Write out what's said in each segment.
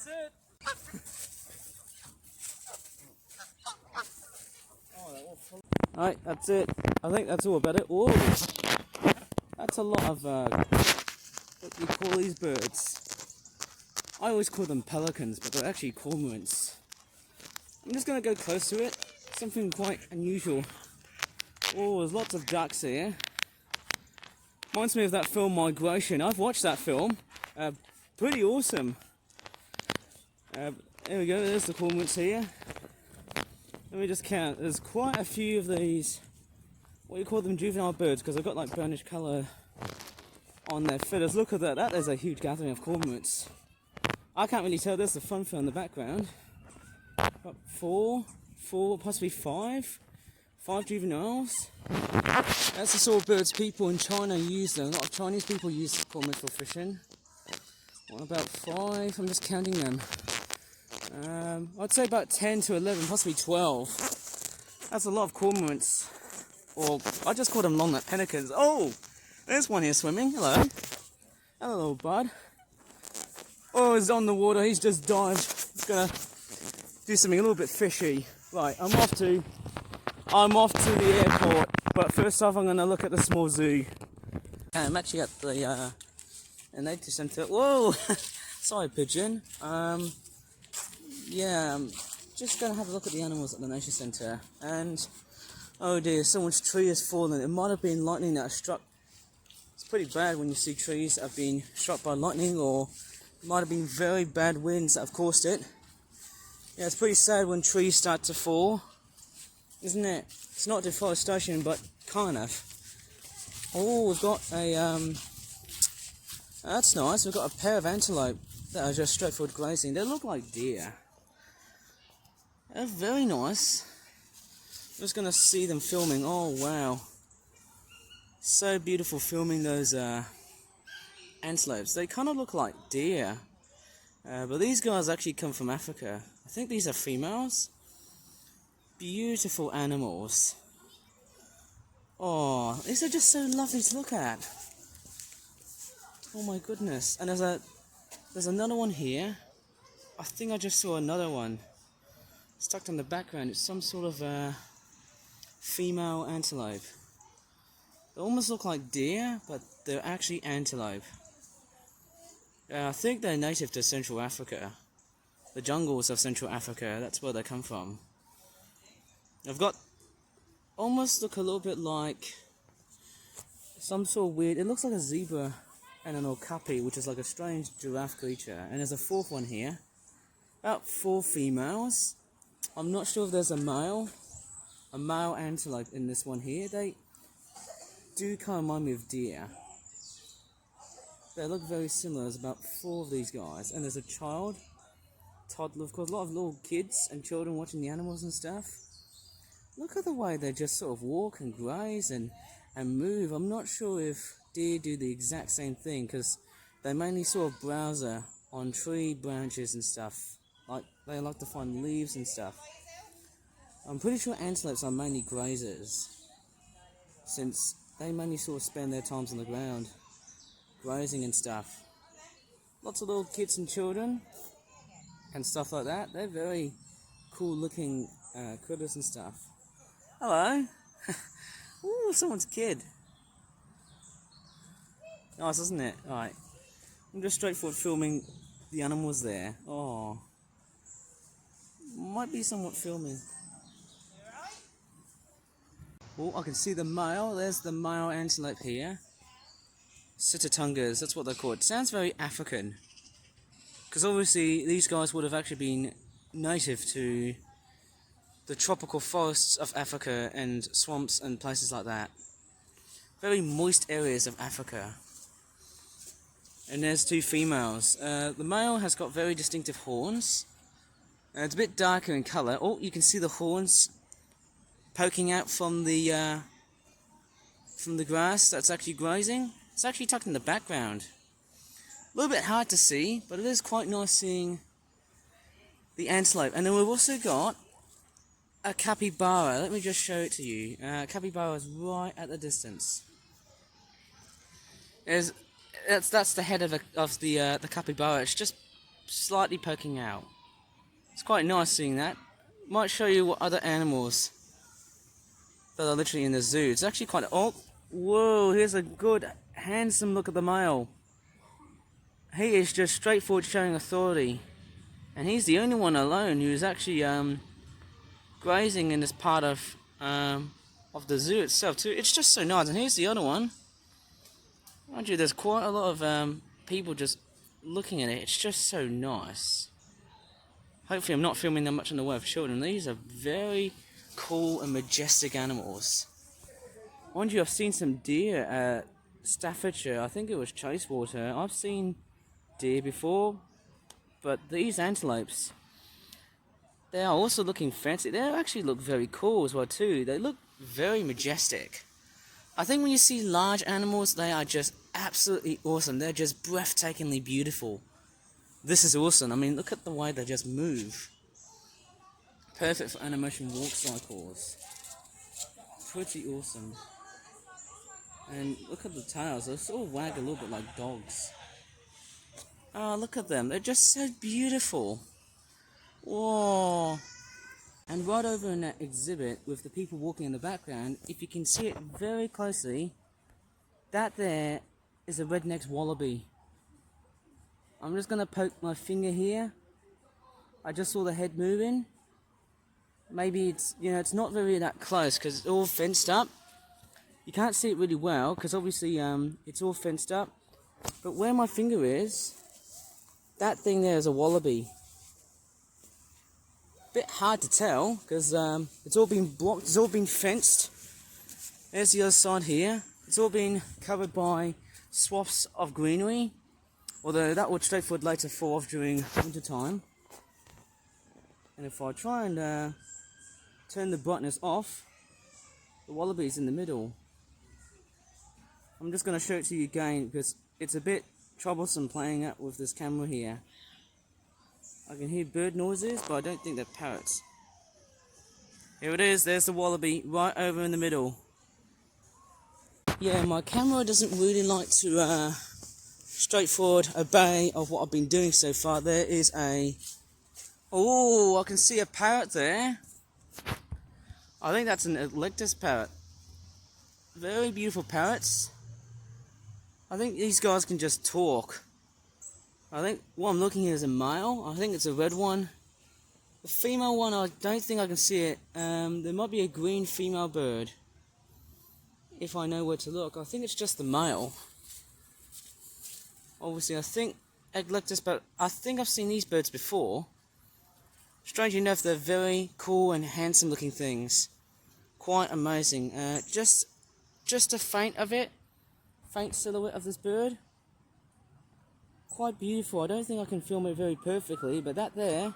that's it. Alright, that's it. I think that's all about it. Whoa! That's a lot of, what do you call these birds? I always call them pelicans, but they're actually cormorants. I'm just going to go close to it. Something quite unusual. Oh, there's lots of ducks here. Reminds me of that film Migration. I've watched that film. Pretty awesome. There we go, there's the cormorants here. Let me just count. There's quite a few of these, what do you call them, juvenile birds, because they've got like brownish colour on their feathers. Look at that, that is a huge gathering of cormorants. I can't really tell, there's the funfair in the background. About four, possibly five juveniles. That's the sort of birds people in China use though. A lot of Chinese people use cormorants for fishing. What, about 5? I'm just counting them. I'd say about 10 to 11, possibly 12. That's a lot of cormorants. Or, I just call them long-necked pelicans. Oh! There's one here swimming. Hello. Hello, little bud. Oh, he's on the water. He's just dived. He's gonna do something a little bit fishy. Right, I'm off to the airport. But first off, I'm gonna look at the small zoo. I'm actually at the nature centre. Whoa! Sorry, pigeon. Yeah, I'm just going to have a look at the animals at the nature centre. And, oh dear, someone's tree has fallen. It might have been lightning that struck. It's pretty bad when you see trees that have been struck by lightning, or it might have been very bad winds that have caused it. Yeah, it's pretty sad when trees start to fall, isn't it? It's not deforestation, but kind of. Oh, we've got a, that's nice. We've got a pair of antelope that are just straightforward grazing. They look like deer. They're very nice. I'm just going to see them filming. Oh, wow. So beautiful filming those antelopes. They kind of look like deer. But these guys actually come from Africa. I think these are females. Beautiful animals. Oh, these are just so lovely to look at. Oh my goodness. And there's another one here. I think I just saw another one. It's tucked in the background. It's some sort of female antelope. They almost look like deer, but they're actually antelope. I think they're native to Central Africa. The jungles of Central Africa, that's where they come from. They've got, almost look a little bit like some sort of weird, it looks like a zebra and an okapi, which is like a strange giraffe creature. And there's a fourth one here. About 4 females. I'm not sure if there's a male antelope in this one here. They do kind of remind me of deer. They look very similar. There's about 4 of these guys. And there's a toddler, of course, a lot of little kids and children watching the animals and stuff. Look at the way they just sort of walk and graze and move. I'm not sure if deer do the exact same thing, because they mainly sort of browse on tree branches and stuff. Like, they like to find leaves and stuff. I'm pretty sure antelopes are mainly grazers, since they mainly sort of spend their times on the ground, grazing and stuff. Lots of little kids and children, and stuff like that. They're very cool looking critters and stuff. Hello! Ooh, someone's kid. Nice, isn't it? Alright. I'm just straightforward filming the animals there. Oh. Might be somewhat filming. Oh, I can see the male. There's the male antelope here. Sitatungas, that's what they're called. Sounds very African. Because obviously these guys would have actually been native to the tropical forests of Africa and swamps and places like that. Very moist areas of Africa. And there's 2 females. The male has got very distinctive horns. It's a bit darker in colour. Oh, you can see the horns poking out from the grass that's actually grazing. It's actually tucked in the background. A little bit hard to see, but it is quite nice seeing the antelope. And then we've also got a capybara. Let me just show it to you. Capybara is right at the distance. That's the head of the capybara. It's just slightly poking out. It's quite nice seeing that. Might show you what other animals that are literally in the zoo. It's actually quite... Oh, whoa, here's a good, handsome look at the male. He is just straightforward showing authority. And he's the only one alone who's actually grazing in this part of the zoo itself too. It's just so nice. And here's the other one. Mind you, there's quite a lot of people just looking at it. It's just so nice. Hopefully I'm not filming them much in the way of children. These are very cool and majestic animals. Mind you, I've seen some deer at Staffordshire. I think it was Chasewater. I've seen deer before, but these antelopes, they are also looking fancy. They actually look very cool as well too. They look very majestic. I think when you see large animals, they are just absolutely awesome. They're just breathtakingly beautiful. This is awesome. I mean, look at the way they just move. Perfect for animation walk cycles. Pretty awesome. And look at the tails. They sort of wag a little bit like dogs. Oh, look at them. They're just so beautiful. Whoa. And right over in that exhibit with the people walking in the background, if you can see it very closely, that there is a red-necked wallaby. I'm just going to poke my finger here. I just saw the head moving. Maybe it's, you know, it's not very that close because it's all fenced up. You can't see it really well because obviously it's all fenced up. But where my finger is, that thing there is a wallaby. Bit hard to tell because it's all been blocked, it's all been fenced. There's the other side here. It's all been covered by swaths of greenery, although that would straightforward later fall off during winter time. And if I try and turn the brightness off, the wallaby's in the middle. I'm just going to show it to you again because it's a bit troublesome playing up with this camera here. I can hear bird noises, but I don't think they're parrots. Here it is, there's the wallaby right over in the middle. Yeah, my camera doesn't really like to straightforward obey of what I've been doing so far. There is a... Oh, I can see a parrot there. I think that's an Eclectus parrot. Very beautiful parrots. I think these guys can just talk. I think what I'm looking at is a male. I think it's a red one. The female one, I don't think I can see it. There might be a green female bird. If I know where to look. I think it's just the male. Obviously, I think Eclectus, but I think I've seen these birds before. Strangely enough, they're very cool and handsome looking things. Quite amazing. Just a faint silhouette of this bird. Quite beautiful. I don't think I can film it very perfectly, but that there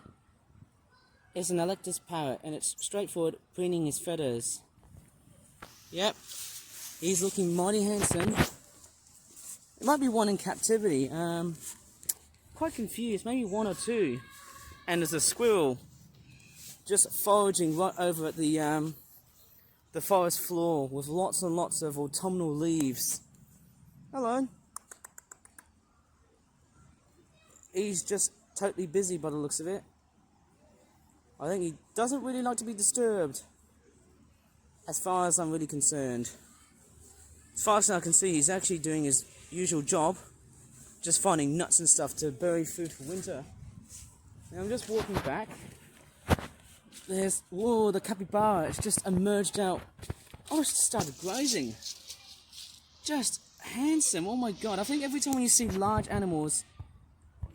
is an Eclectus parrot, and it's straightforward preening his feathers. Yep, he's looking mighty handsome. It might be one in captivity. Quite confused, maybe one or two. And there's a squirrel just foraging right over at the forest floor with lots and lots of autumnal leaves. Hello. He's just totally busy by the looks of it. I think he doesn't really like to be disturbed, as far as I'm really concerned. As far as I can see, he's actually doing his usual job, just finding nuts and stuff to bury food for winter. Now I'm just walking back. There's, whoa, the capybara. It's just emerged out. Oh, it's started grazing. Just handsome. Oh my god. I think every time when you see large animals,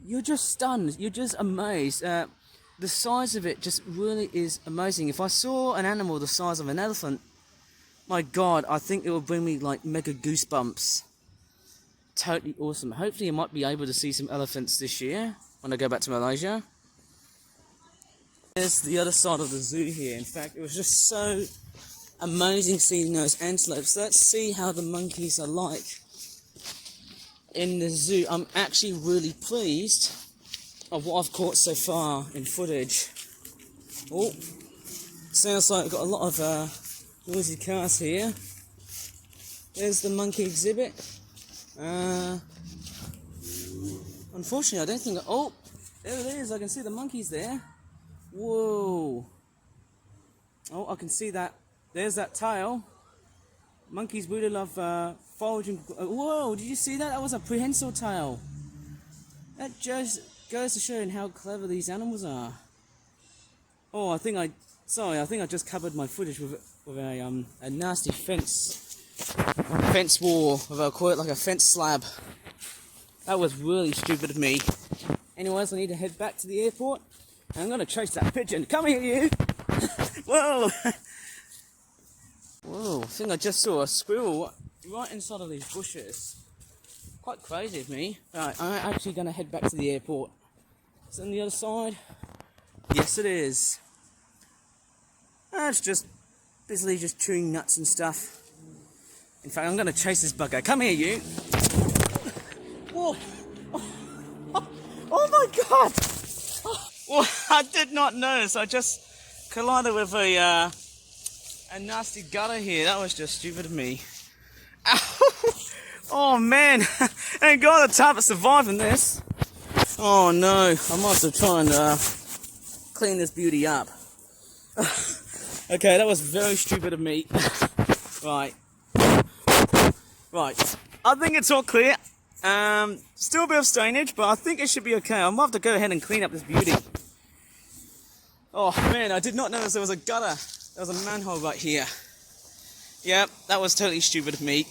you're just stunned. You're just amazed. The size of it just really is amazing. If I saw an animal the size of an elephant, my god, I think it would bring me like mega goosebumps. Totally awesome. Hopefully I might be able to see some elephants this year when I go back to Malaysia. There's the other side of the zoo here. In fact, it was just so amazing seeing those antelopes. Let's see how the monkeys are like in the zoo. I'm actually really pleased of what I've caught so far in footage. Oh, sounds like I've got a lot of noisy cars here. There's the monkey exhibit. Unfortunately, I don't think... Oh, There it is, I can see the monkeys there. Whoa. Oh, I can see that. There's that tail. Monkeys really love foraging. Whoa, did you see that? That was a prehensile tail. That just goes to show how clever these animals are. Oh, I think I just covered my footage with a nasty fence wall, if I'll call it, like a fence slab. That was really stupid of me. Anyways, I need to head back to the airport, and I'm gonna chase that pigeon. Come here, you! Whoa! Whoa, I think I just saw a squirrel right inside of these bushes. Quite crazy of me. Right, I'm actually gonna head back to the airport. Is it on the other side? Yes, it is. It's just busily just chewing nuts and stuff. In fact, I'm gonna chase this bugger. Come here, you! Whoa! Oh my god! Well, I did not notice. I just collided with a nasty gutter here. That was just stupid of me. Oh man! Ain't got the time to survive in this. Oh no! I might have to try and clean this beauty up. Okay, that was very stupid of me. Right. I think it's all clear. Still a bit of stainage, but I think it should be okay. I might have to go ahead and clean up this beauty. Oh man, I did not notice there was a gutter. There was a manhole right here. Yep, that was totally stupid of me.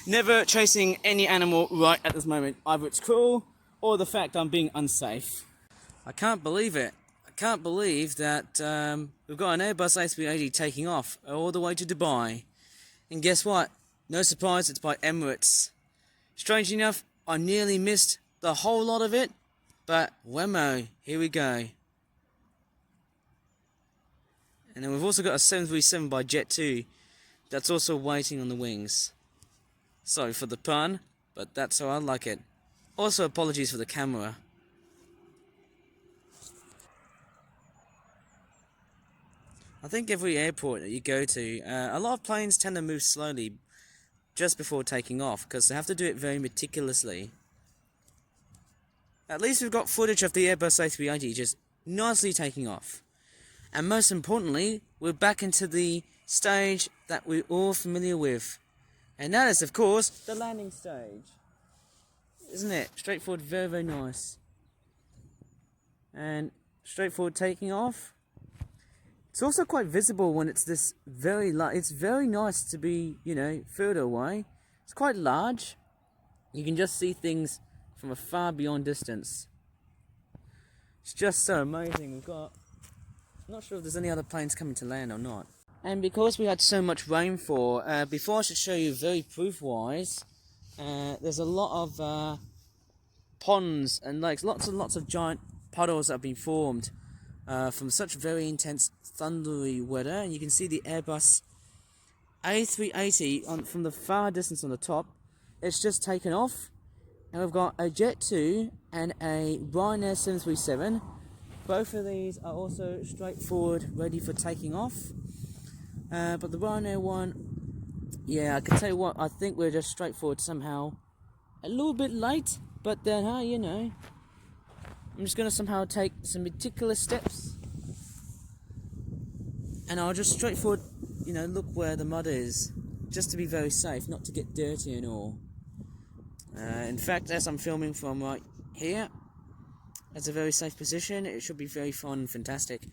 Never chasing any animal right at this moment. Either it's cruel, or the fact I'm being unsafe. I can't believe it. I can't believe that we've got an Airbus A380 taking off all the way to Dubai. And guess what? No surprise, it's by Emirates. Strange enough, I nearly missed the whole lot of it, but whammo, here we go. And then we've also got a 737 by Jet2 that's also waiting on the wings. Sorry for the pun, but that's how I like it. Also, apologies for the camera. I think every airport that you go to, a lot of planes tend to move slowly just before taking off, because they have to do it very meticulously. At least we've got footage of the Airbus A380 just nicely taking off. And most importantly, we're back into the stage that we're all familiar with. And that is, of course, the landing stage. Isn't it? Straightforward, very, very nice. And straightforward taking off. It's also quite visible when it's this very large. It's very nice to be, further away. It's quite large. You can just see things from a far beyond distance. It's just so amazing. I'm not sure if there's any other planes coming to land or not. And because we had so much rainfall, before I should show you very proof-wise, there's a lot of ponds and lakes, lots and lots of giant puddles that have been formed from such very intense thundery weather. And you can see the Airbus A380 from the far distance on the top. It's just taken off, and we've got a Jet2 and a Ryanair 737. Both of these are also straightforward, ready for taking off. But the Ryanair one, yeah, I can tell you what, I think we're just straightforward somehow. A little bit late, but then, I'm just going to somehow take some meticulous steps. And I'll just straightforward, look where the mud is. Just to be very safe, not to get dirty and all. In fact, as I'm filming from right here, that's a very safe position. It should be very fun and fantastic.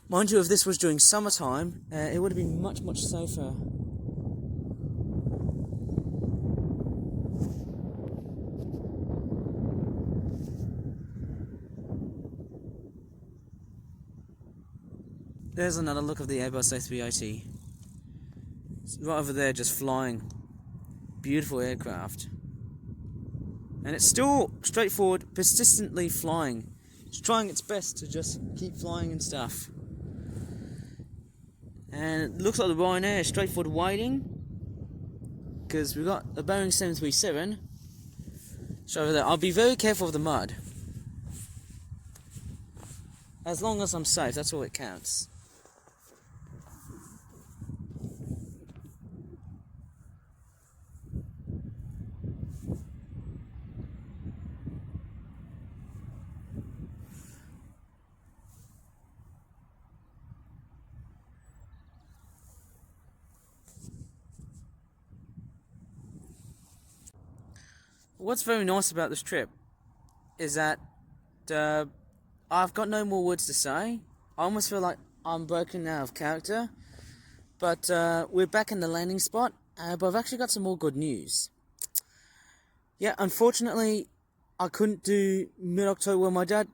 Mind you, if this was during summertime, it would have been much, much safer. There's another look of the Airbus A380. It's right over there, just flying. Beautiful aircraft. And it's still straightforward, persistently flying. It's trying its best to just keep flying and stuff. And it looks like the Ryanair is straightforward waiting, because we've got the Boeing 737. So over there, I'll be very careful of the mud. As long as I'm safe, that's all that counts. what's very nice about this trip is that I've got no more words to say. I almost feel like I'm broken out of character. But we're back in the landing spot, but I've actually got some more good news. Yeah, unfortunately, I couldn't do mid-October. Well, my dad,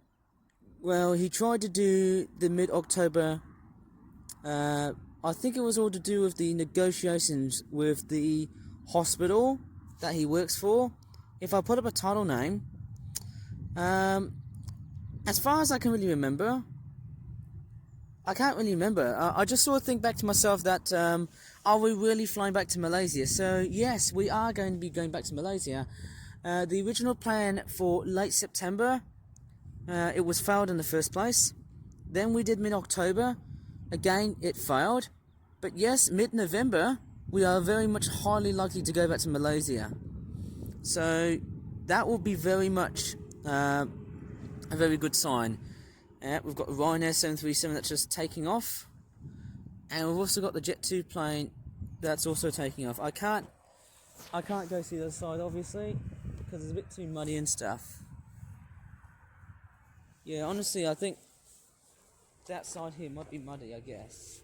he tried to do the mid-October. I think it was all to do with the negotiations with the hospital that he works for. If I put up a title name, as far as I can really remember, I can't really remember. I just sort of think back to myself that, are we really flying back to Malaysia? So, yes, we are going to be going back to Malaysia. The original plan for late September, it was failed in the first place. Then we did mid-October. Again, it failed. But yes, mid-November, we are very much highly likely to go back to Malaysia. So, that will be very much a very good sign. We've got Ryanair 737 that's just taking off. And we've also got the Jet2 plane that's also taking off. I can't go see the other side, obviously, because it's a bit too muddy and stuff. Yeah, honestly, I think that side here might be muddy, I guess.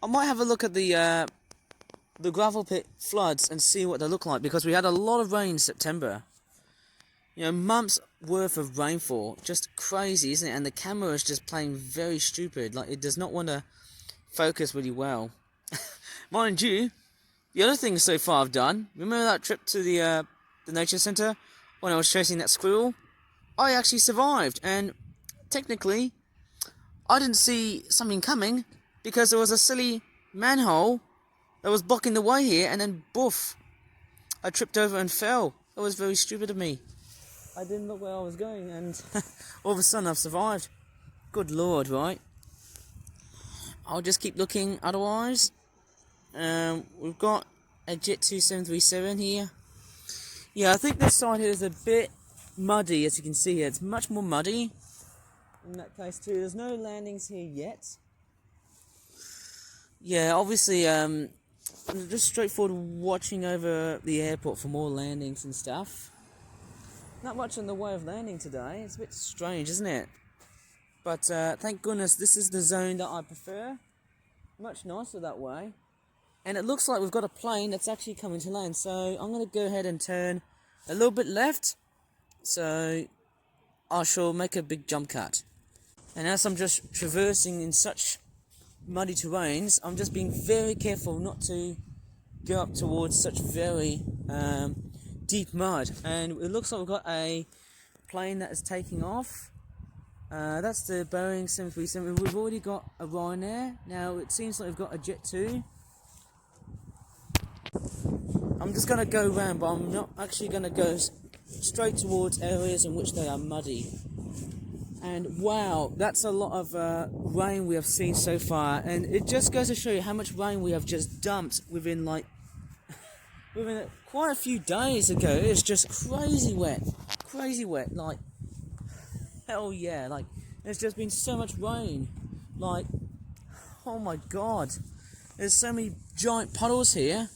I might have a look at the gravel pit floods and see what they look like, because we had a lot of rain in September. You know, months worth of rainfall, just crazy, isn't it? And the camera is just playing very stupid, like it does not want to focus really well. Mind you, the other thing so far I've done, remember that trip to the nature centre when I was chasing that squirrel? I actually survived, and technically, I didn't see something coming because there was a silly manhole that was blocking the way here, and then boof, I tripped over and fell. It was very stupid of me. I didn't look where I was going, and all of a sudden I've survived. Good lord, right? I'll just keep looking otherwise. We've got a Jet2 737 here. Yeah, I think this side here is a bit muddy, as you can see here. It's much more muddy in that case too. There's no landings here yet. Yeah, obviously, just straightforward watching over the airport for more landings and stuff. Not much in the way of landing today. It's a bit strange, isn't it? But thank goodness this is the zone that I prefer. Much nicer that way. And it looks like we've got a plane that's actually coming to land. So I'm going to go ahead and turn a little bit left. So I shall make a big jump cut. And as I'm just traversing in such muddy terrains, I'm just being very careful not to go up towards such very deep mud. And it looks like we've got a plane that is taking off. That's the Boeing 737. We've already got a Ryanair. Now it seems like we've got a Jet2. I'm just going to go round, but I'm not actually going to go straight towards areas in which they are muddy. And wow, that's a lot of rain we have seen so far, and it just goes to show you how much rain we have just dumped within quite a few days ago. It's just crazy wet, like hell yeah, like there's just been so much rain, like oh my god, there's so many giant puddles here.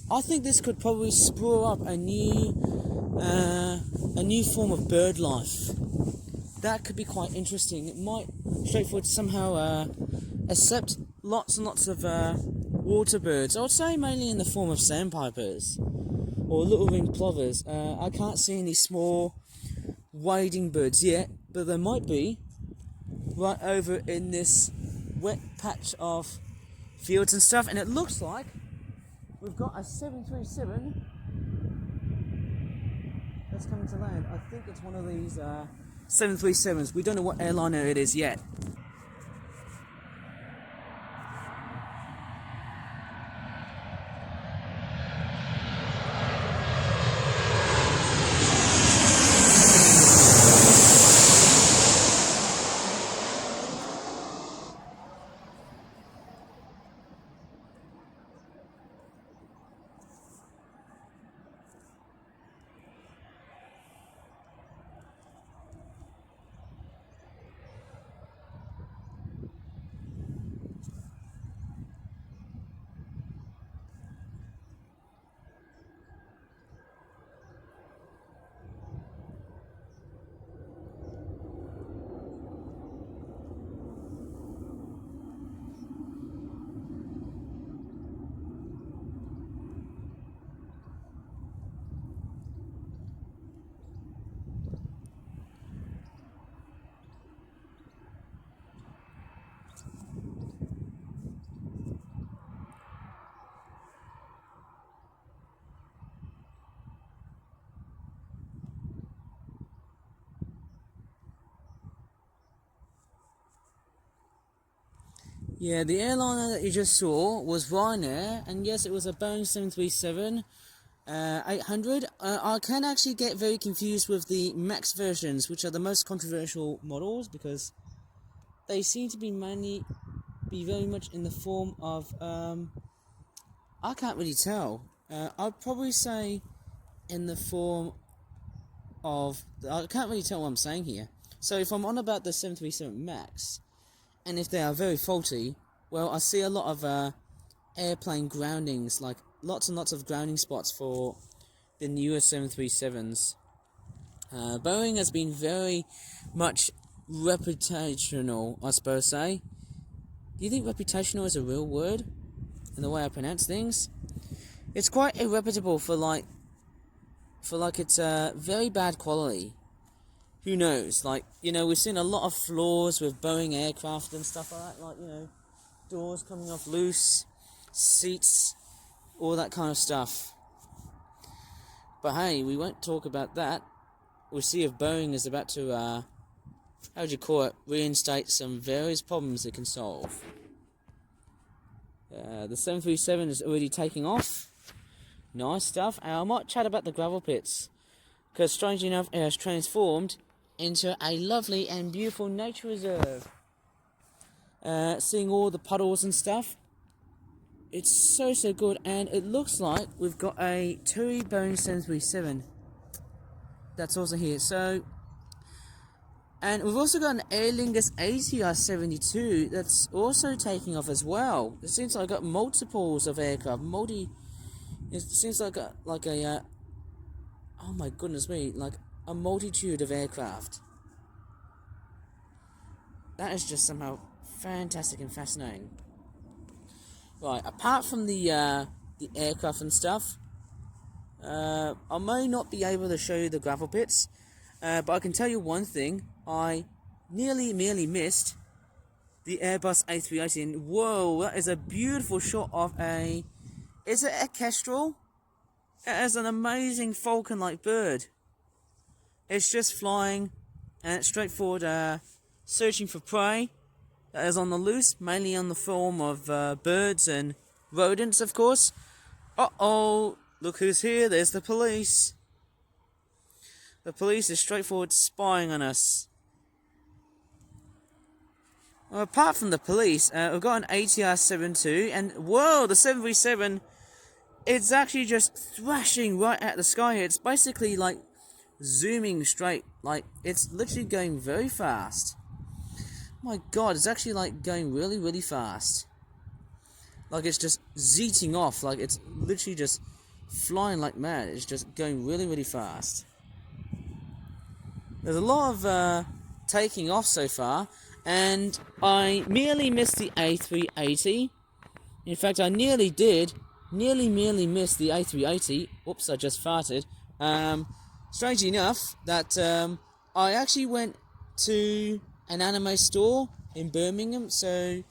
I think this could probably spur up a new form of bird life. That could be quite interesting. It might straightforward somehow accept lots and lots of water birds. I would say mainly in the form of sandpipers or little ringed plovers. I can't see any small wading birds yet, but there might be right over in this wet patch of fields and stuff. And it looks like we've got a 737 that's coming to land. I think it's one of these 737s. We don't know what airliner it is yet. Yeah, the airliner that you just saw was Ryanair, and yes, it was a Boeing 737 800. I can actually get very confused with the MAX versions, which are the most controversial models, because they seem to be mainly be very much in the form of, I can't really tell. I'd probably say in the form of, I can't really tell what I'm saying here. So if I'm on about the 737 MAX, and if they are very faulty, well, I see a lot of airplane groundings, like lots and lots of grounding spots for the newer 737s. Boeing has been very much reputational, I suppose say. Do you think reputational is a real word in the way I pronounce things? It's quite irreputable for its very bad quality. Who knows? Like, we've seen a lot of flaws with Boeing aircraft and stuff like that, like, doors coming off loose, seats, all that kind of stuff. But hey, we won't talk about that. We'll see if Boeing is about to, how would you call it, reinstate some various problems it can solve. The 737 is already taking off. Nice stuff. And I might chat about the gravel pits, because strangely enough, it has transformed into a lovely and beautiful nature reserve. Seeing all the puddles and stuff, it's so good, and it looks like we've got a TUI Boeing 737 that's also here. So, and we've also got an Aer Lingus ATR 72 that's also taking off as well. It seems like I've got multiples of aircraft, it seems like a oh my goodness me, like a multitude of aircraft. That is just somehow fantastic and fascinating. Right, apart from the aircraft and stuff, I may not be able to show you the gravel pits, but I can tell you one thing. I nearly missed the Airbus A380, and whoa, that is a beautiful shot of is it a Kestrel? It has an amazing falcon-like bird. It's just flying, and it's straightforward, searching for prey that is on the loose, mainly on the form of birds and rodents, of course. Uh-oh, look who's here, there's the police. The police is straightforward spying on us. Well, apart from the police, we've got an ATR 72, and whoa, the 737, it's actually just thrashing right at the sky. It's basically like zooming straight, like it's literally going very fast. My god, it's actually like going really fast. Like it's just zeeting off, like it's literally just flying like mad. It's just going really fast. There's a lot of taking off so far, and I merely missed the A380. In fact, I nearly miss the A380. Oops, I just farted. Strangely enough, that I actually went to an anime store in Birmingham, so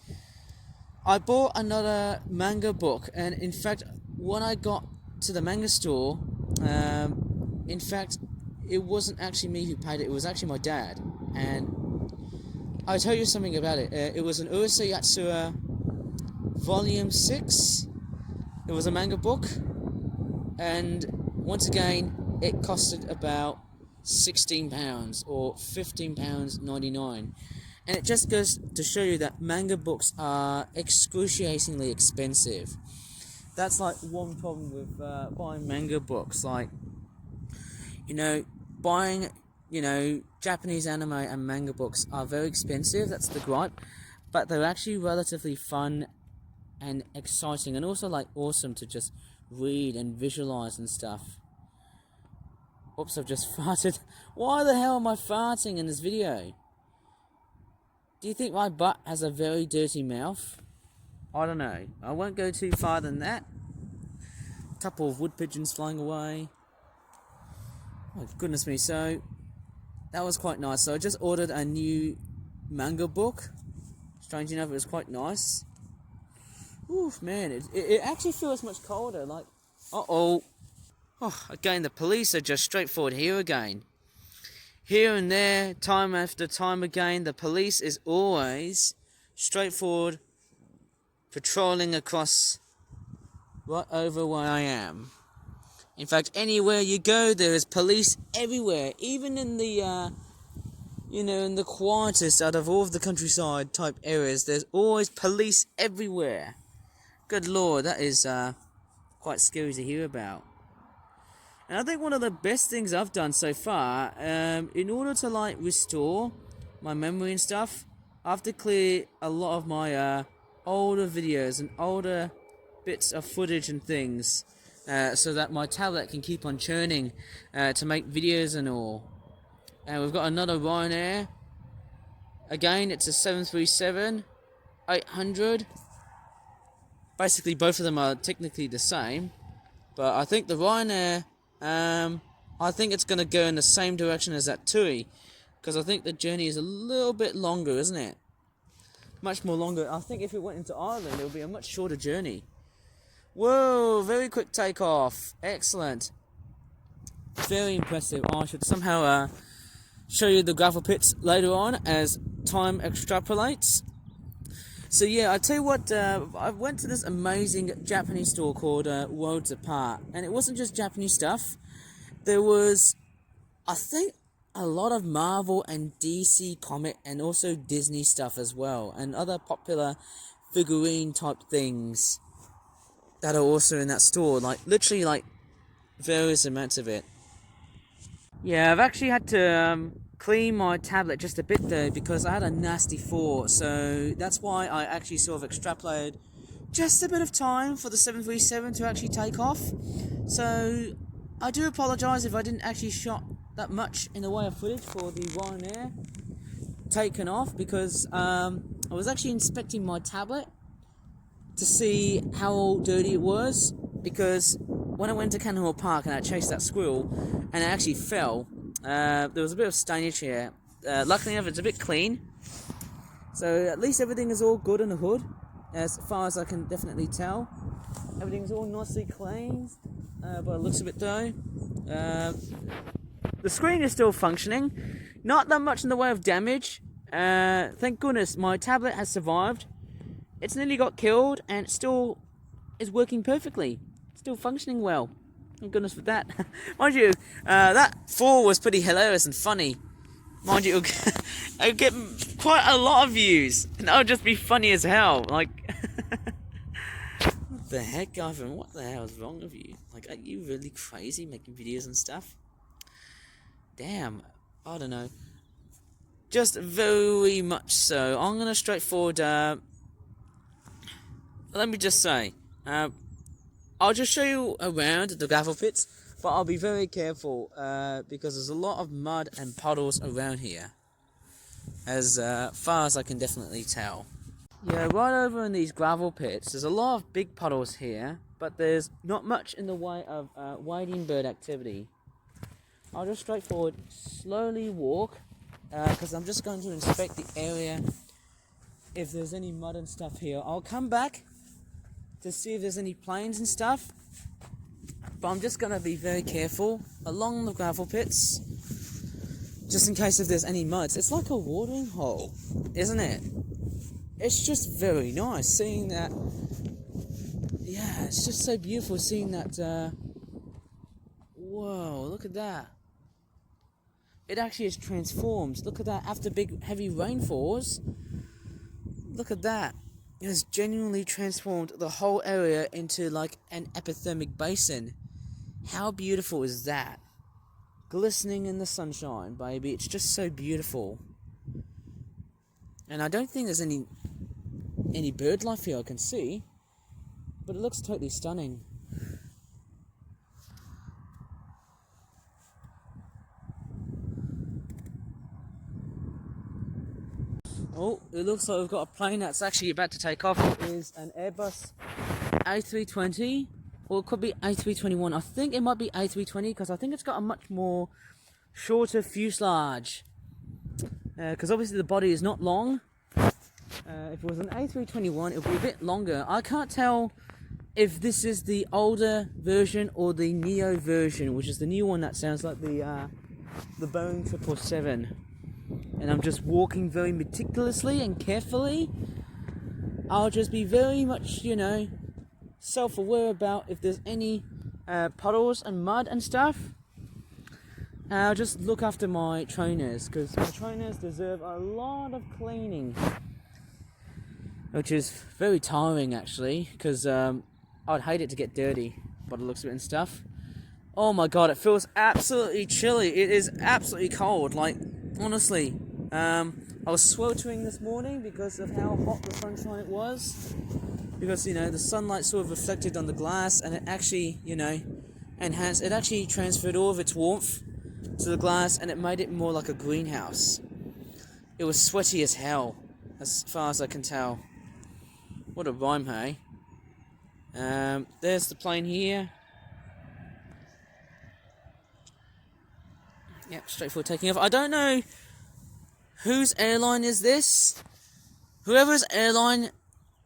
I bought another manga book, and in fact, when I got to the manga store, in fact, it wasn't actually me who paid it, it was actually my dad, and I'll tell you something about it. It was an Urusei Yatsura Volume 6. It was a manga book, and once again, it costed about £16 or £15.99. And it just goes to show you that manga books are excruciatingly expensive. That's like one problem with buying manga books. Like, buying, Japanese anime and manga books are very expensive. That's the gripe. But they're actually relatively fun and exciting, and also like awesome to just read and visualize and stuff. Oops, I've just farted. Why the hell am I farting in this video? Do you think my butt has a very dirty mouth? I don't know. I won't go too far than that. A couple of wood pigeons flying away. Oh, goodness me. So, that was quite nice. So, I just ordered a new manga book. Strangely enough, it was quite nice. Oof, man. It actually feels much colder. Like, uh-oh. Oh, again, the police are just straightforward here again. Here and there, time after time again, the police is always straightforward patrolling across right over where I am. In fact, anywhere you go, there is police everywhere, even in the in the quietest out of all of the countryside type areas, there's always police everywhere. Good lord, that is quite scary to hear about. And I think one of the best things I've done so far, in order to like restore my memory and stuff, I have to clear a lot of my older videos and older bits of footage and things, so that my tablet can keep on churning to make videos and all. And we've got another Ryanair. Again, it's a 737-800. Basically, both of them are technically the same. But I think the Ryanair, I think it's going to go in the same direction as that TUI. Because I think the journey is a little bit longer, isn't it? Much more longer. I think if it went into Ireland, it would be a much shorter journey. Whoa, very quick takeoff. Excellent. Very impressive. I should somehow show you the gravel pits later on as time extrapolates. So yeah, I tell you what, I went to this amazing Japanese store called Worlds Apart, and it wasn't just Japanese stuff. There was, I think, a lot of Marvel and DC comic and also Disney stuff as well, and other popular figurine type things that are also in that store, like literally like various amounts of it. Yeah, I've actually had to clean my tablet just a bit though, because I had a nasty fall, so that's why I actually sort of extrapolated just a bit of time for the 737 to actually take off. So I do apologise if I didn't actually shot that much in the way of footage for the Ryanair taken off, because I was actually inspecting my tablet to see how dirty it was, because when I went to Cannon Hall Park and I chased that squirrel and it actually fell, there was a bit of stainage here. Luckily enough, it's a bit clean, so at least everything is all good in the hood, as far as I can definitely tell. Everything's all nicely cleansed, by the looks of it though. The screen is still functioning, not that much in the way of damage. Thank goodness my tablet has survived. It's nearly got killed and it still is working perfectly, still functioning well. Thank goodness for that. Mind you, that fall was pretty hilarious and funny. Mind you, it'll get quite a lot of views, and that'll just be funny as hell. Like, what the heck, Ivan? What the hell is wrong with you? Like, are you really crazy making videos and stuff? Damn, I don't know. Just very much so. I'm gonna straightforward. Let me just say, I'll just show you around the gravel pits, but I'll be very careful because there's a lot of mud and puddles around here, as far as I can definitely tell. Yeah, right over in these gravel pits, there's a lot of big puddles here, but there's not much in the way of wading bird activity. I'll just straightforward slowly walk, because I'm just going to inspect the area if there's any mud and stuff here. I'll come back to see if there's any planes and stuff, but I'm just going to be very careful along the gravel pits, just in case if there's any muds. It's like a watering hole, isn't it? It's just very nice seeing that. Yeah, it's just so beautiful seeing that. Whoa, look at that. It actually has transformed. Look at that. After big heavy rainfalls, look at that. It has genuinely transformed the whole area into like an epithermic basin. How beautiful is that? Glistening in the sunshine, baby. It's just so beautiful. And I don't think there's any bird life here I can see, but it looks totally stunning. Oh, it looks like we've got a plane that's actually about to take off. It is an Airbus A320, or it could be A321. I think it might be A320 because I think it's got a much more shorter fuselage. Because obviously the body is not long. If it was an A321, it would be a bit longer. I can't tell if this is the older version or the Neo version, which is the new one that sounds like the Boeing 777. And I'm just walking very meticulously and carefully I'll just be very much, self-aware about if there's any puddles and mud and stuff. I'll just look after my trainers, because my trainers deserve a lot of cleaning, which is very tiring actually, because I'd hate it to get dirty by the looks of it and stuff. Oh my god, it feels absolutely chilly. It is absolutely cold, like, honestly. I was sweltering this morning because of how hot the sunshine it was. Because, the sunlight sort of reflected on the glass, and it actually, enhanced, it actually transferred all of its warmth to the glass, and it made it more like a greenhouse. It was sweaty as hell, as far as I can tell. What a rhyme, hey? There's the plane here. Yep, straightforward taking off. I don't know whose airline is this. Whoever's airline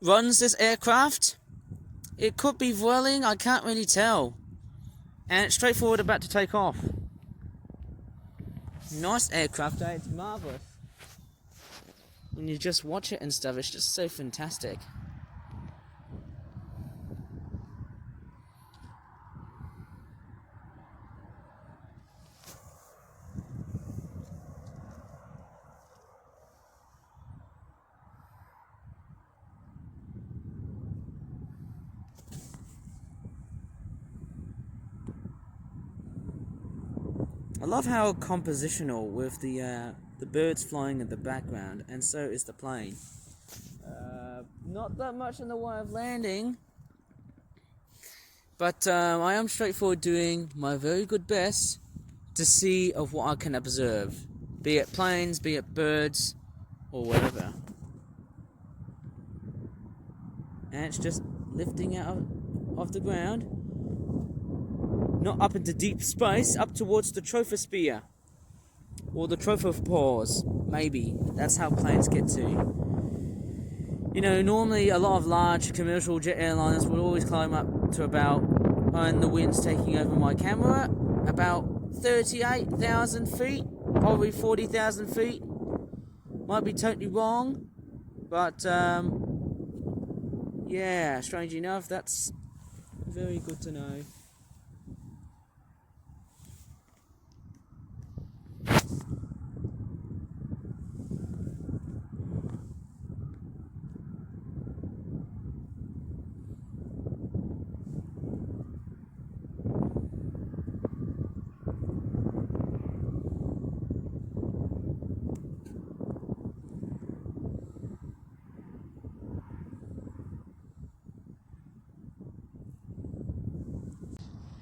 runs this aircraft, it could be Vueling, I can't really tell. And it's straightforward about to take off. Nice aircraft, eh? It's marvellous. When you just watch it and stuff, it's just so fantastic. I love how compositional with the birds flying in the background, and so is the plane. Not that much in the way of landing, but I am straightforward doing my very good best to see of what I can observe, be it planes, be it birds, or whatever. And it's just lifting out of the ground. Not up into deep space, up towards the troposphere. Or the tropopause, maybe. That's how planes get to. Normally a lot of large commercial jet airliners would always climb up to about, and the wind's taking over my camera, about 38,000 feet, probably 40,000 feet. Might be totally wrong, but yeah, strange enough, that's very good to know.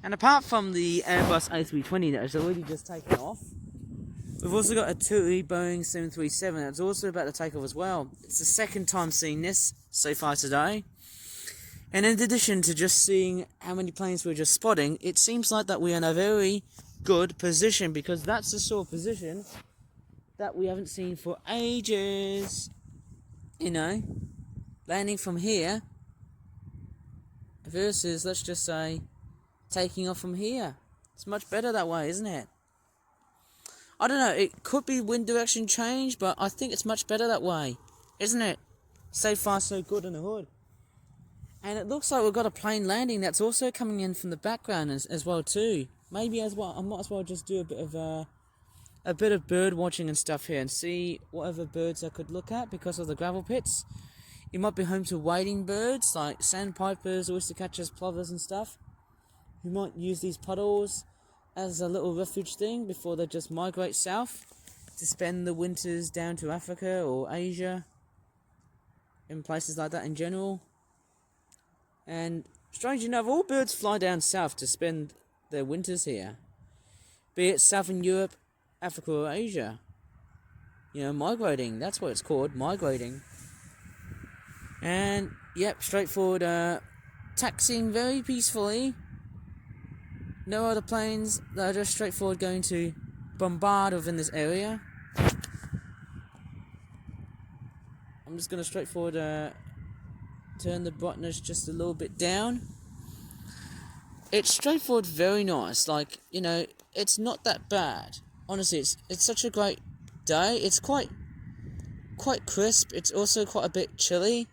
And apart from the Airbus A320 that has already just taken off, we've also got a TUI Boeing 737 that's also about to take off as well. It's the second time seeing this so far today. And in addition to just seeing how many planes we're just spotting, it seems like that we're in a very good position, because that's the sort of position that we haven't seen for ages. Landing from here versus, let's just say, taking off from here. It's much better that way, isn't it? I don't know, it could be wind direction change, but I think it's much better that way, isn't it? So far so good in the hood. And it looks like we've got a plane landing that's also coming in from the background as well too. Maybe as well, I might as well just do a bit of bird watching and stuff here and see whatever birds I could look at because of the gravel pits. It might be home to wading birds like sandpipers, oyster catchers, plovers and stuff, who might use these puddles as a little refuge thing before they just migrate south to spend the winters down to Africa or Asia, in places like that in general. And strange enough, all birds fly down south to spend their winters here, be it Southern Europe, Africa or Asia. Migrating, that's what it's called, migrating. And yep, straightforward, taxiing very peacefully. No other planes that are just straightforward going to bombard within this area. I'm just going to straightforward turn the brightness just a little bit down. It's straightforward, very nice. It's not that bad. Honestly, it's such a great day. It's quite crisp. It's also quite a bit chilly.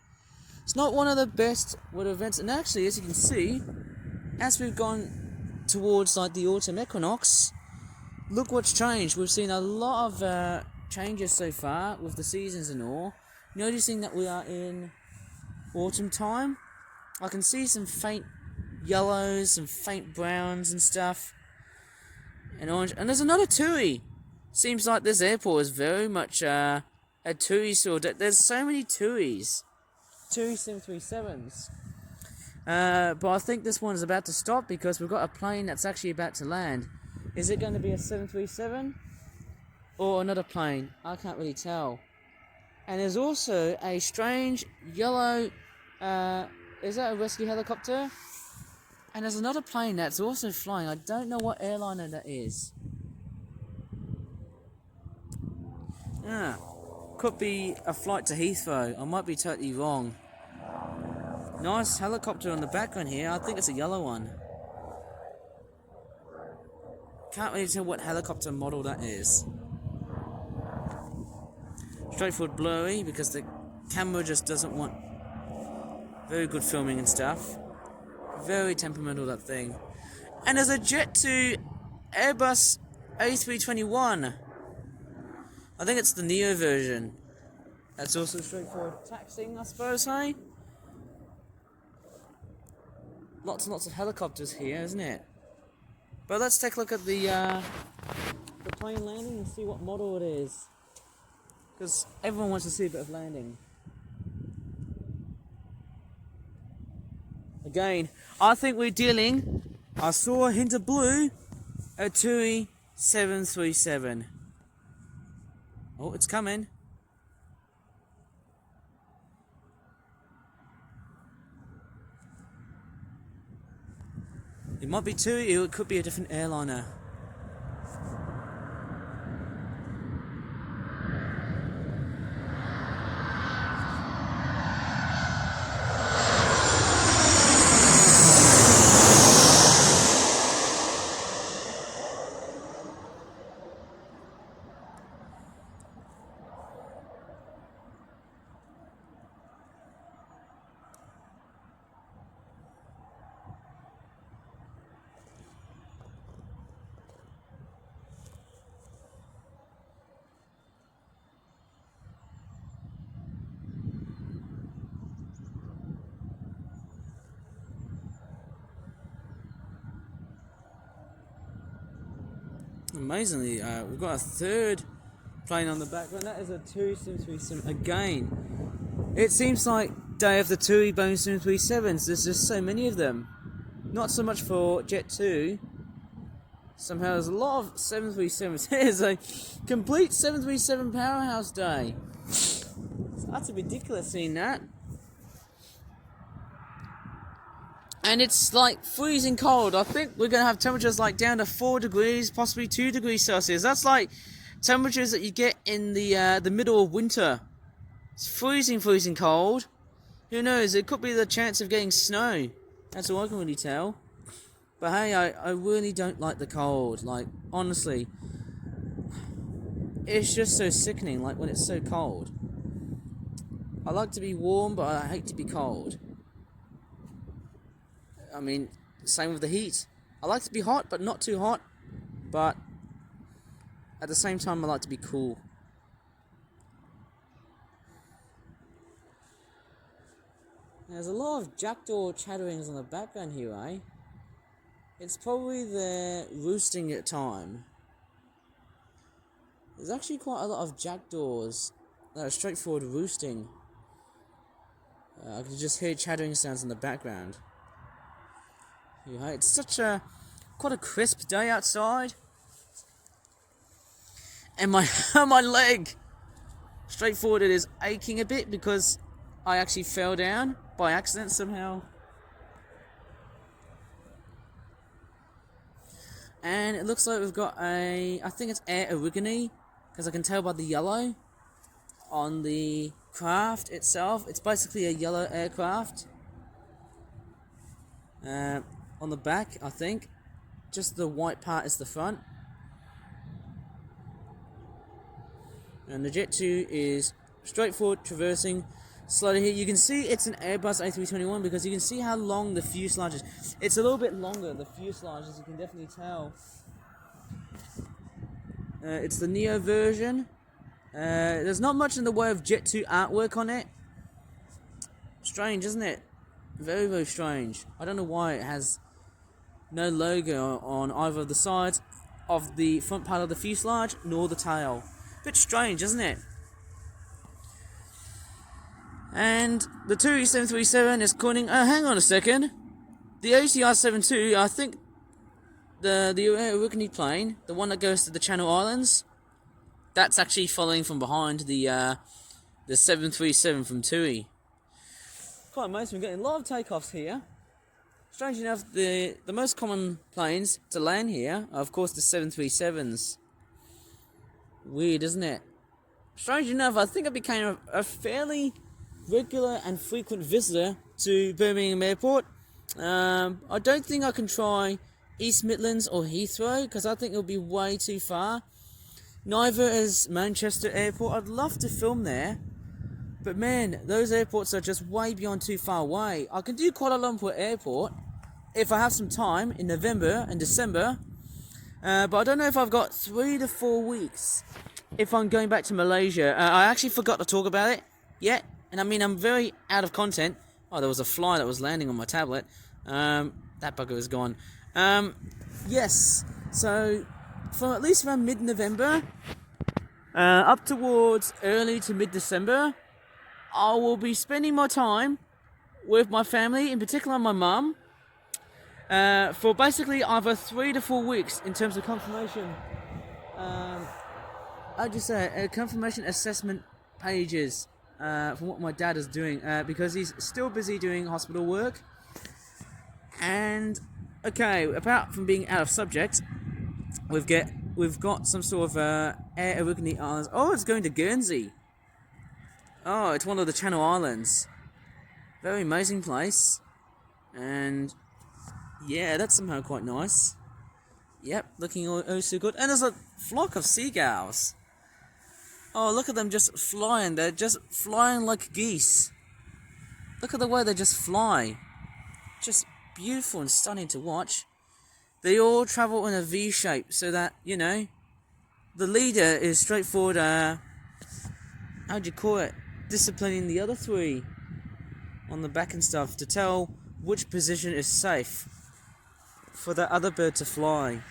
It's not one of the best weather events, and actually, as you can see, as we've gone towards like the autumn equinox, look what's changed. We've seen a lot of changes so far with the seasons and all. Noticing that we are in autumn time, I can see some faint yellows, some faint browns and stuff, and orange. And there's another Tui. Seems like this airport is very much a Tui sort. There's so many Tuis, Tui 737s. But I think this one is about to stop because we've got a plane that's actually about to land. Is it going to be a 737 or another plane? I can't really tell. And there's also a strange yellow, is that a rescue helicopter? And there's another plane that's also flying. I don't know what airliner that is. Could be a flight to Heathrow. I might be totally wrong. Nice helicopter on the background here. I think it's a yellow one. Can't really tell what helicopter model that is. Straightforward blurry because the camera just doesn't want very good filming and stuff. Very temperamental, that thing. And there's a Jet2 Airbus A321. I think it's the Neo version. That's also straightforward taxiing, I suppose, hey? Lots and lots of helicopters here, isn't it? But let's take a look at the plane landing and see what model it is. Because everyone wants to see a bit of landing. Again, I think we're dealing, I saw a hint of blue, a TUI 737. Oh, it's coming. It might be TUI, or it could be a different airliner. Amazingly, we've got a third plane on the background. That is a TUI 737 again. It seems like they have the TUI Boeing 737s. There's just so many of them. Not so much for Jet2. Somehow there's a lot of 737s. Here's a complete 737 powerhouse day. That's ridiculous seeing that. And it's like freezing cold. I think we're going to have temperatures like down to 4 degrees, possibly 2 degrees Celsius. That's like temperatures that you get in the middle of winter. It's freezing cold. Who knows? It could be the chance of getting snow. That's all I can really tell. But hey, I really don't like the cold. Like, honestly. It's just so sickening, like when it's so cold. I like to be warm, but I hate to be cold. I mean, same with the heat. I like to be hot, but not too hot. But at the same time, I like to be cool. There's a lot of jackdaw chatterings in the background here, eh? It's probably their roosting at time. There's actually quite a lot of jackdaws that are straightforward roosting. I can just hear chattering sounds in the background. Yeah, it's such a quite a crisp day outside, and my my leg, straightforward, it is aching a bit because I actually fell down by accident somehow. And it looks like we've got I think it's Air Origami, because I can tell by the yellow on the craft itself. It's basically a yellow aircraft. On the back, I think. Just the white part is the front. And the Jet2 is straightforward traversing Slowly here, you can see it's an Airbus A321 because you can see how long the fuselage is. It's a little bit longer, the fuselage, as you can definitely tell. It's the Neo version. There's not much in the way of Jet 2 artwork on it. Strange, isn't it? Very, very strange. I don't know why it has no logo on either of the sides of the front part of the fuselage nor the tail. Bit strange, isn't it? And the TUI 737 is calling. Oh, hang on a second. The ATR 72, I think the Urukani plane, the one that goes to the Channel Islands, that's actually following from behind the 737 from TUI. Quite amazing. We're getting a lot of takeoffs here. Strange enough, the most common planes to land here are, of course, the 737s. Weird, isn't it? Strange enough, I think I became a fairly regular and frequent visitor to Birmingham Airport. I don't think I can try East Midlands or Heathrow because I think it'll be way too far. Neither is Manchester Airport. I'd love to film there, but man, those airports are just way beyond too far away. I can do Kuala Lumpur Airport if I have some time in November and December, but I don't know if I've got 3 to 4 weeks if I'm going back to Malaysia. I actually forgot to talk about it yet, and I mean, I'm very out of content. Oh, there was a fly that was landing on my tablet. That bugger is gone. Yes, so from at least around mid-November up towards early to mid-December, I will be spending my time with my family, in particular my mum, for basically either 3 to 4 weeks in terms of confirmation. I just say confirmation assessment pages from what my dad is doing because he's still busy doing hospital work. And okay, apart from being out of subject, we've got some sort of Air Urukani Islands. Oh, it's going to Guernsey. Oh, it's one of the Channel Islands. Very amazing place. And yeah, that's somehow quite nice. Yep, looking oh so good. And there's a flock of seagulls. Oh, look at them just flying. They're just flying like geese. Look at the way they just fly. Just beautiful and stunning to watch. They all travel in a V shape so that, you know, the leader is straightforward, how'd you call it? Disciplining the other three on the back and stuff to tell which position is safe for the other bird to fly.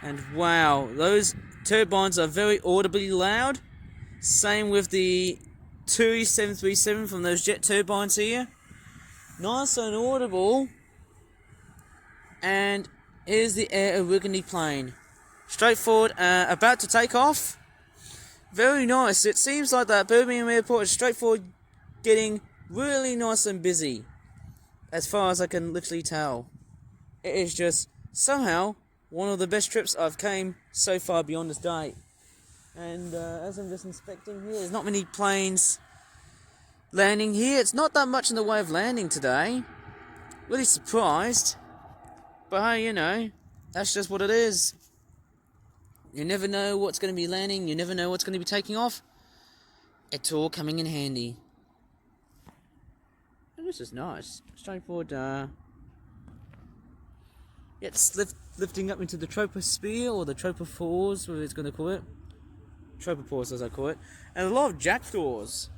And wow, those turbines are very audibly loud. Same with the TUI 737 from those jet turbines here. Nice and audible. And here's the Air Urukani plane. Straightforward, about to take off. Very nice. It seems like that Birmingham Airport is straightforward, getting really nice and busy, as far as I can literally tell. It is just somehow one of the best trips I've came so far beyond this date. And as I'm just inspecting here, there's not many planes landing here. It's not that much in the way of landing today. Really surprised. But hey, you know, that's just what it is. You never know what's going to be landing. You never know what's going to be taking off. It's all coming in handy. And this is nice. Straightforward. It's lifting up into the troposphere, or the tropopause, whatever it's going to call it. Tropopause, as I call it. And a lot of jackdaws.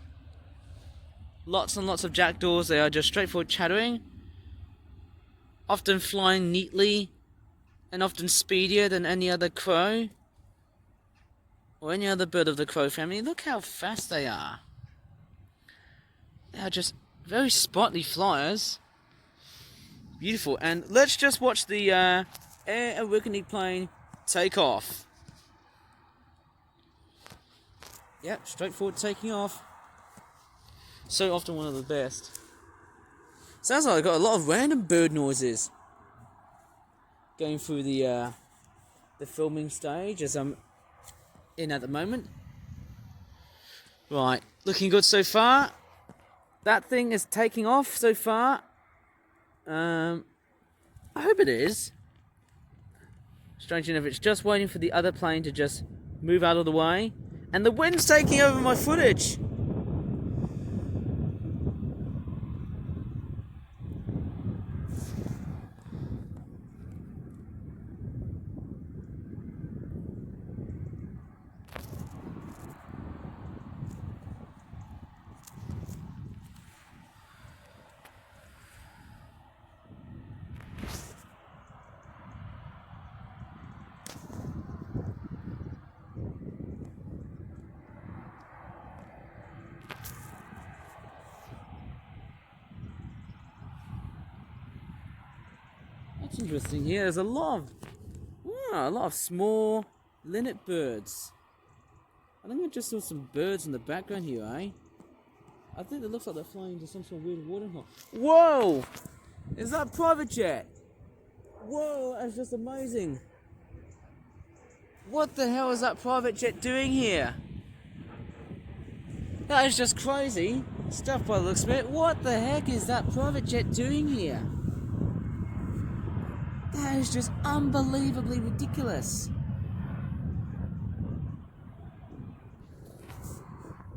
Lots and lots of jackdaws. They are just straightforward chattering. Often flying neatly. And often speedier than any other crow. Or any other bird of the crow family. Look how fast they are. They are just very sprightly flyers. Beautiful. And let's just watch the Air Urukani plane take off. Yep, straightforward taking off. So often one of the best. Sounds like I've got a lot of random bird noises going through the filming stage as I'm in at the moment. Right, looking good so far. That thing is taking off so far. I hope it is. Strange enough, it's just waiting for the other plane to just move out of the way. And the wind's taking over my footage. That's interesting here. There's a lot of small linnet birds. I think I just saw some birds in the background here, eh? I think it looks like they're flying into some sort of weird watering hole. Whoa! Is that a private jet? Whoa, that's just amazing. What the hell is that private jet doing here? That is just crazy stuff by the looks of it. What the heck is that private jet doing here? That is just unbelievably ridiculous.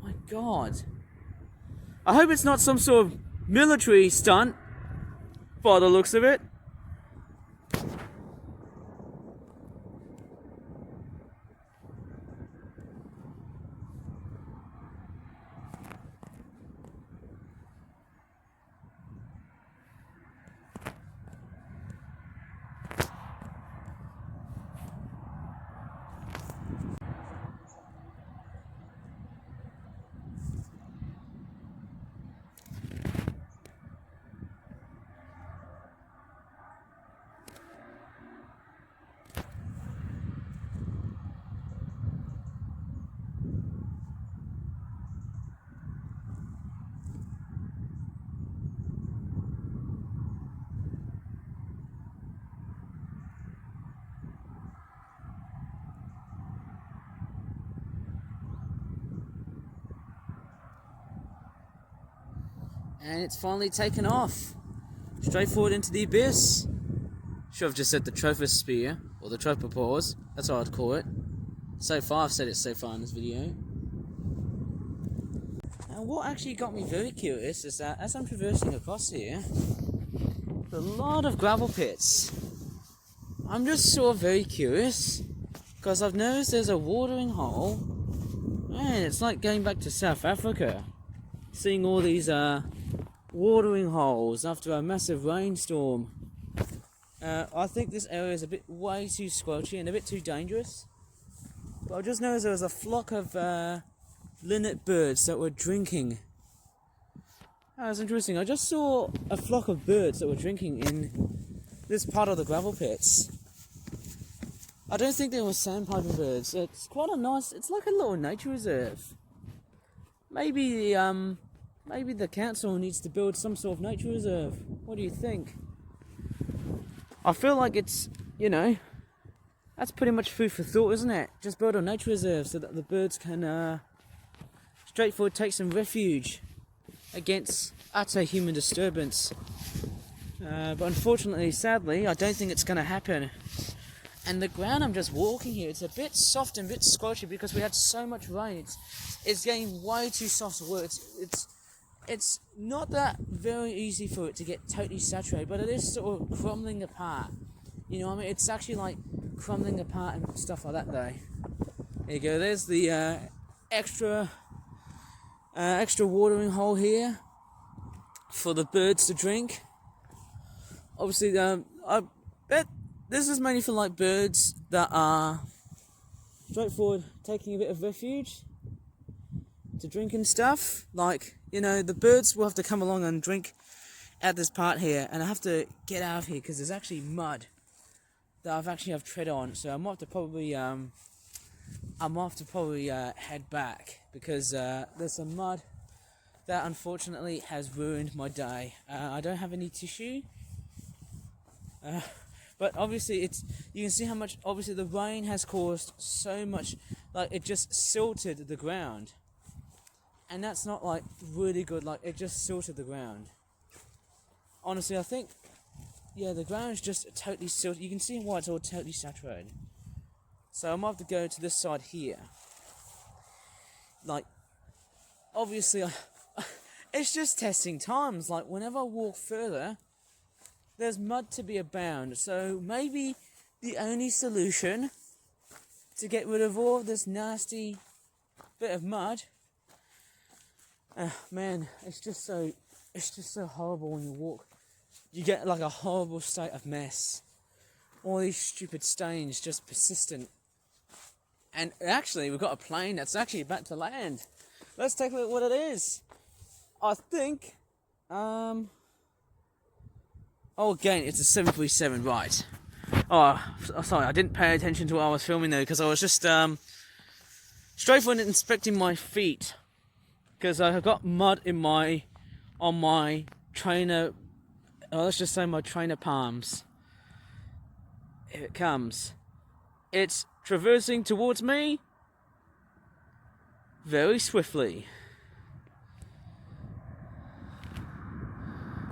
My God. I hope it's not some sort of military stunt by the looks of it. And it's finally taken off. Straight forward into the abyss. Should have just said the troposphere, or the tropopause. That's what I'd call it. So far, I've said it so far in this video. And what actually got me very curious is that as I'm traversing across here, there's a lot of gravel pits. I'm just sort of very curious, because I've noticed there's a watering hole. Man, it's like going back to South Africa. Seeing all these watering holes after a massive rainstorm. I think this area is a bit way too squelchy and a bit too dangerous. But I just noticed there was a flock of linnet birds that were drinking. That was interesting. I just saw a flock of birds that were drinking in this part of the gravel pits. I don't think they were sandpiper birds. It's quite a nice, it's like a little nature reserve. Maybe the council needs to build some sort of nature reserve. What do you think? I feel like it's, that's pretty much food for thought, isn't it? Just build a nature reserve so that the birds can straightforward take some refuge against utter human disturbance. But unfortunately, sadly, I don't think it's going to happen. And the ground I'm just walking here, it's a bit soft and a bit squelchy because we had so much rain. It's getting way too soft to work. It's not that very easy for it to get totally saturated, but it is sort of crumbling apart. You know what I mean? It's actually like crumbling apart and stuff like that though. There you go, there's the extra watering hole here for the birds to drink. Obviously, I bet this is mainly for like birds that are straightforward taking a bit of refuge to drink and stuff. Like, the birds will have to come along and drink at this part here, and I have to get out of here because there's actually mud that I've tread on. So I might have to probably head back because there's some mud that unfortunately has ruined my day. I don't have any tissue. But obviously you can see how much, obviously the rain has caused so much, like it just silted the ground. And that's not like really good, like it just silted the ground. Honestly, I think, the ground is just totally silted. You can see why it's all totally saturated. So I might have to go to this side here. like, obviously, it's just testing times. Like, whenever I walk further, there's mud to be abound. So maybe the only solution to get rid of all this nasty bit of mud, man, it's just so horrible when you walk. You get like a horrible state of mess. All these stupid stains just persistent. And actually, we've got a plane that's actually about to land. Let's take a look at what it is. I think, oh, again, it's a 737, right. Oh, sorry, I didn't pay attention to what I was filming though, because I was just, straightforward inspecting my feet. Because I have got mud on my trainer, let's just say my trainer palms. Here it comes. It's traversing towards me very swiftly.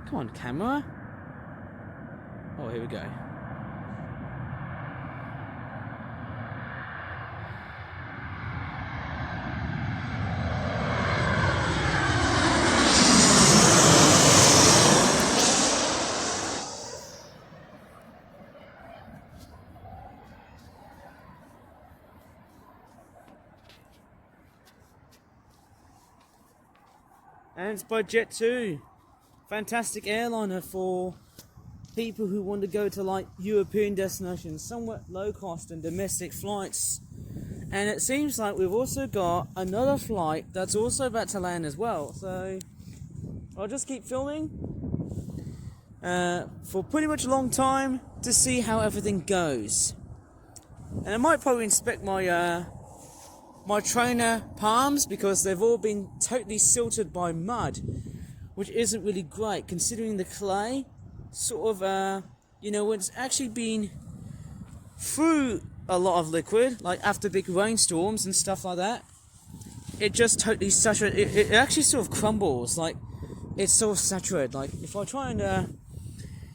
Come on, camera. Oh, here we go. And it's by Jet2. Fantastic airliner for people who want to go to like European destinations, somewhat low cost and domestic flights. And it seems like we've also got another flight that's also about to land as well. So I'll just keep filming for pretty much a long time to see how everything goes. And I might probably inspect my my trainer palms, because they've all been totally silted by mud, which isn't really great considering the clay sort of when it's actually been through a lot of liquid, like after big rainstorms and stuff like that. It just totally saturated. It actually sort of crumbles, like it's sort of saturated. Like if I try and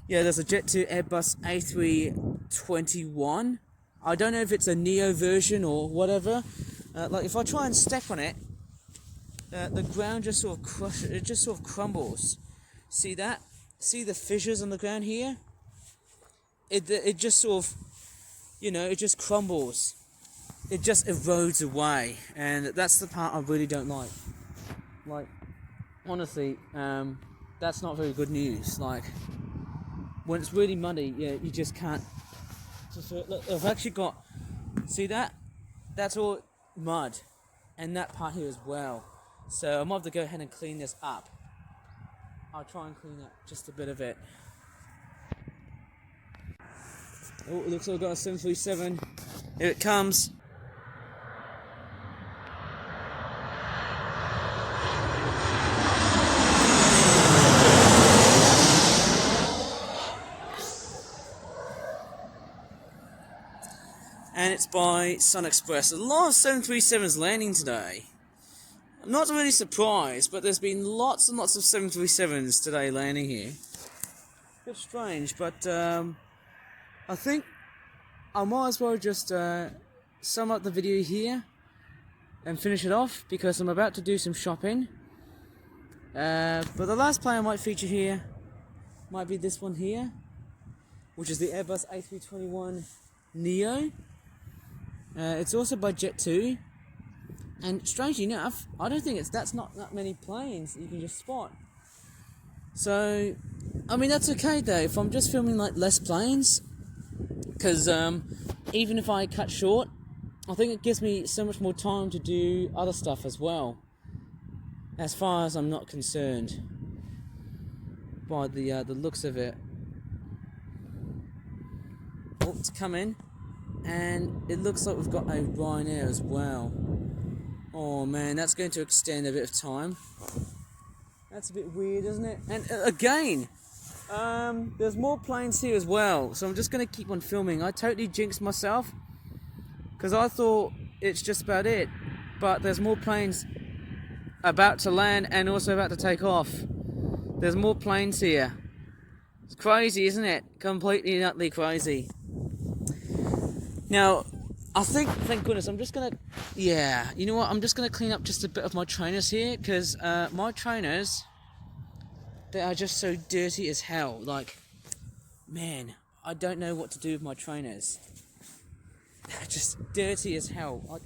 there's a Jet2 Airbus A321. I don't know if it's a Neo version or whatever. Like if I try and step on it, the ground just sort of crushes. It just sort of crumbles. See that? See the fissures on the ground here? It just sort of, it just crumbles. It just erodes away, and that's the part I really don't like. Like, honestly, that's not very good news. Like, when it's really muddy, you just can't. Look, I've actually got. See that? That's all mud, and that part here as well. So I might have to go ahead and clean this up. I'll try and clean up just a bit of it. Oh, it looks like I've got a 737. Here it comes. And it's by Sun Express. A lot of 737s landing today. I'm not really surprised, but there's been lots and lots of 737s today landing here. A bit strange, but I think I might as well just sum up the video here and finish it off, because I'm about to do some shopping. But the last plane I might feature here might be this one here, which is the Airbus A321 Neo. It's also by Jet2, and strangely enough, I don't think that's not that many planes that you can just spot. So, I mean, that's okay though, if I'm just filming like less planes, because even if I cut short, I think it gives me so much more time to do other stuff as well, as far as I'm not concerned by the looks of it. Oh, it's coming. And it looks like we've got a Ryanair as well. Oh man, that's going to extend a bit of time. That's a bit weird, isn't it? And again, there's more planes here as well. So I'm just going to keep on filming. I totally jinxed myself, because I thought it's just about it. But there's more planes about to land and also about to take off. There's more planes here. It's crazy, isn't it? Completely and utterly crazy. Now, I think, thank goodness, I'm just gonna, yeah, you know what, I'm just gonna clean up just a bit of my trainers here, because my trainers, they are just so dirty as hell. Like, man, I don't know what to do with my trainers. They're just dirty as hell.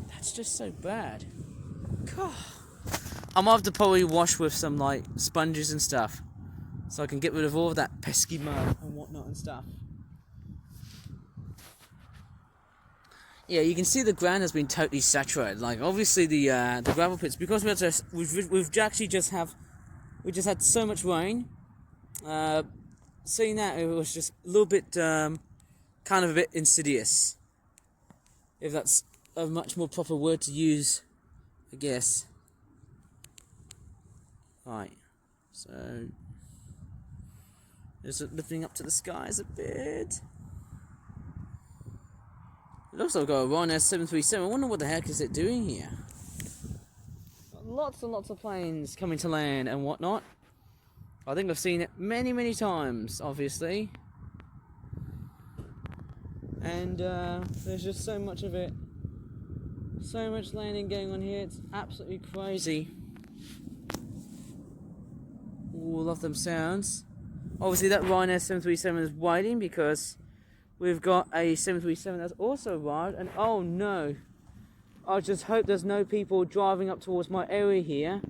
That's just so bad. God. I might have to probably wash with some, like, sponges and stuff, so I can get rid of all of that pesky mud and whatnot and stuff. Yeah, you can see the ground has been totally saturated. Like, obviously the gravel pits, because we've actually just had so much rain. Seeing that, it was just a little bit kind of a bit insidious, if that's a much more proper word to use, I guess. Right, so just lifting up to the skies a bit. It looks like I've got a Ryanair 737. I wonder what the heck is it doing here. Lots and lots of planes coming to land and whatnot. I think I've seen it many, many times, obviously. And there's just so much of it. So much landing going on here. It's absolutely crazy. Ooh, love them sounds. Obviously that Ryanair 737 is waiting because we've got a 737 that's also arrived, and oh no, I just hope there's no people driving up towards my area here,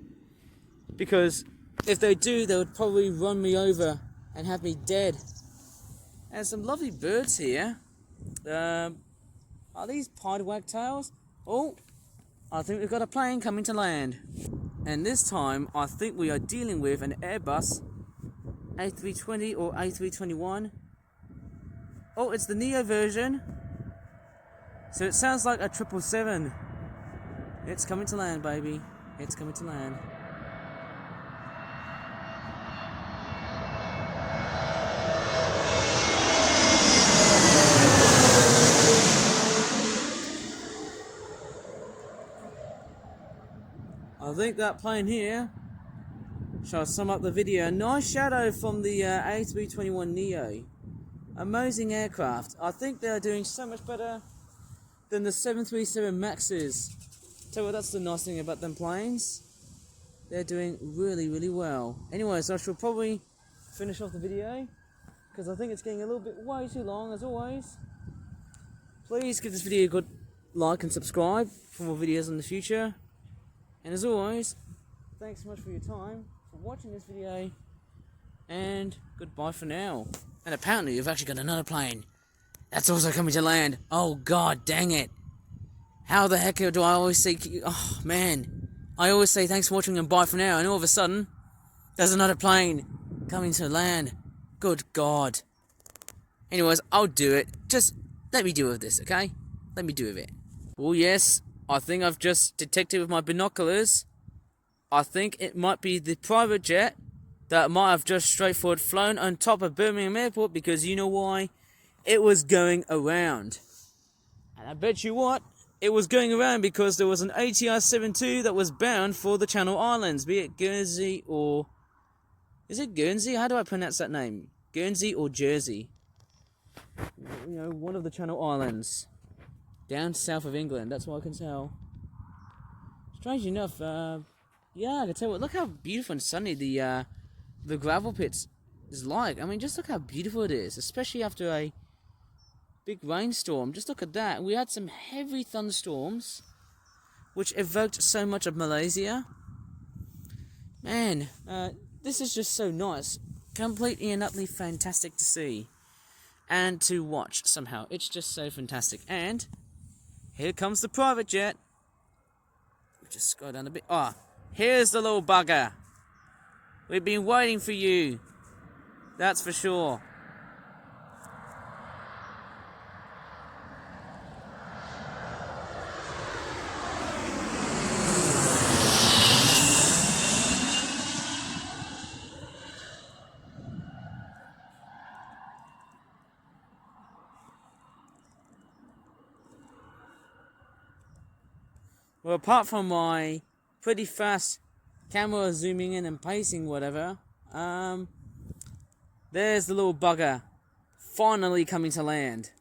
because if they do, they would probably run me over and have me dead. And some lovely birds here. Are these pied wagtails? Oh, I think we've got a plane coming to land. And this time, I think we are dealing with an Airbus A320 or A321. Oh, it's the Neo version. So it sounds like a 777. It's coming to land, baby. It's coming to land. I think that plane here shall sum up the video. Nice shadow from the A321 Neo. Amazing aircraft. I think they're doing so much better than the 737 Maxes. Tell you what, that's the nice thing about them planes. They're doing really, really well. Anyways, I shall probably finish off the video, because I think it's getting a little bit way too long, as always. Please give this video a good like and subscribe for more videos in the future. And as always, thanks so much for your time, for watching this video, and goodbye for now. And apparently you've actually got another plane that's also coming to land. Oh god dang it. How the heck do I always say, oh man, I always say thanks for watching and bye for now, and all of a sudden there's another plane coming to land. Good god. Anyways, I'll do it. Just let me deal with this, okay? Let me deal with it. Oh yes, I think I've just detected with my binoculars. I think it might be the private jet that might have just straightforward flown on top of Birmingham Airport, because you know why? It was going around. And I bet you what? It was going around because there was an ATR 72 that was bound for the Channel Islands, be it Guernsey or... Is it Guernsey? How do I pronounce that name? Guernsey or Jersey? You know, one of the Channel Islands. Down south of England, that's what I can tell. Strange enough, yeah, I can tell. Look how beautiful and sunny the gravel pits is like. I mean, just look how beautiful it is, especially after a big rainstorm. Just look at that. We had some heavy thunderstorms, which evoked so much of Malaysia. Man, this is just so nice. Completely and utterly fantastic to see. And to watch, somehow. It's just so fantastic. And here comes the private jet. We'll just scroll down a bit. Ah, here's the little bugger. We've been waiting for you. That's for sure. Well, apart from my pretty fast camera zooming in and pacing whatever, there's the little bugger finally coming to land.